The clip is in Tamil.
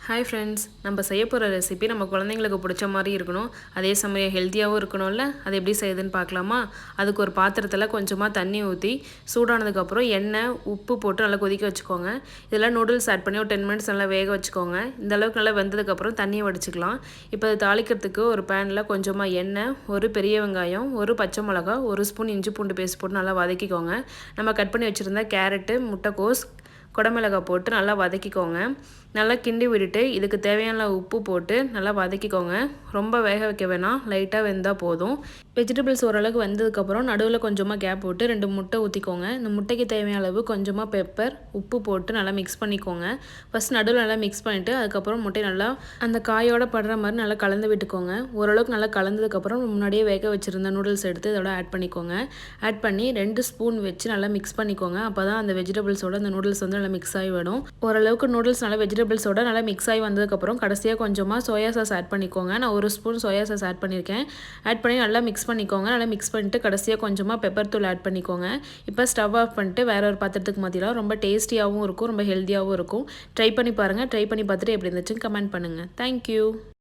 ஹாய் ஃப்ரெண்ட்ஸ், நம்ம செய்ய போகிற ரெசிபி நம்ம குழந்தைங்களுக்கு பிடிச்ச மாதிரி இருக்கணும், அதே சமயம் ஹெல்த்தியாகவும் இருக்கணும்ல. அது எப்படி செய்யுதுன்னு பார்க்கலாமா? அதுக்கு ஒரு பாத்திரத்தில் கொஞ்சமாக தண்ணி ஊற்றி சூடானதுக்கப்புறம் எண்ணெய் உப்பு போட்டு நல்லா கொதிக்க வச்சுக்கோங்க. இதெல்லாம் நூடுல்ஸ் ஆட் பண்ணி ஒரு 10 மினிட்ஸ் நல்லா வேக வச்சுக்கோங்க. இந்த அளவுக்கு நல்லா வெந்ததுக்கப்புறம் தண்ணியை வடிச்சிக்கலாம். இப்போ அது தாளிக்கிறதுக்கு ஒரு பேனில் கொஞ்சமாக எண்ணெய், ஒரு பெரிய வெங்காயம், ஒரு பச்சை மிளகா, ஒரு ஸ்பூன் இஞ்சி பூண்டு பேஸ்ட் போட்டு நல்லா வதக்கிக்கோங்க. நம்ம கட் பண்ணி வச்சுருந்த கேரட்டு, முட்டைக்கோஸ், குடமிளகாய் போட்டு நல்லா வதக்கிக்கோங்க. நல்லா கிண்டி விட்டுட்டு இதுக்கு தேவையான உப்பு போட்டு நல்லா வதக்கிக்கோங்க. ரொம்ப வேக வைக்க வேணாம், லைட்டாக வெந்தால் போதும். வெஜிடபிள்ஸ் ஓரளவுக்கு வெந்ததுக்கப்புறம் நடுவில் கொஞ்சமாக கேப் போட்டு 2 முட்டை ஊற்றிக்கோங்க. இந்த முட்டைக்கு தேவையான அளவு கொஞ்சமாக பெப்பர், உப்பு போட்டு நல்லா மிக்ஸ் பண்ணிக்கோங்க. ஃபஸ்ட் நடுவில் நல்லா மிக்ஸ் பண்ணிவிட்டு அதுக்கப்புறம் முட்டை நல்லா அந்த காயோடு படுற மாதிரி நல்லா கலந்து விட்டுக்கோங்க. ஓரளவுக்கு நல்லா கலந்ததுக்கப்புறம் முன்னாடியே வேக வச்சுருந்த நூடுல்ஸ் எடுத்து இதோட ஆட் பண்ணிக்கோங்க. ஆட் பண்ணி 2 ஸ்பூன் வச்சு நல்லா மிக்ஸ் பண்ணிக்கோங்க. அப்போ தான் அந்த வெஜிடபிள்ஸோட அந்த நூடுல்ஸ் வந்து நல்லா மிக்ஸ் ஆகி வரும். ஓரளவுக்கு நூடுல்ஸ் நல்லா வெஜிடபிள்ஸோட நல்லா மிக்ஸ் ஆகி வந்ததுக்கப்புறம் கடைசியாக கொஞ்சமாக சோயா சாஸ் ஆட் பண்ணிக்கோங்க. நான் 1 ஸ்பூன் சோயா சாஸ் ஆட் பண்ணியிருக்கேன். ஆட் பண்ணி நல்லா மிக்ஸ் பண்ணிக்கோங்க. நல்லா மிக்ஸ் பண்ணிட்டு கடைசியாக கொஞ்சமாக பெப்பர் தூள் ஆட் பண்ணிக்கோங்க. இப்போ ஸ்டவ் ஆஃப் பண்ணிட்டு வேற ஒரு பாத்திரத்துக்கு மாற்றிடலாம். ரொம்ப டேஸ்டியாகவும் இருக்கும், ரொம்ப ஹெல்த்தியாகவும் இருக்கும். ட்ரை பண்ணி பாருங்கள். ட்ரை பண்ணி பார்த்துட்டு எப்படி இருந்துச்சுன்னு கமெண்ட் பண்ணுங்கள். தேங்க்யூ.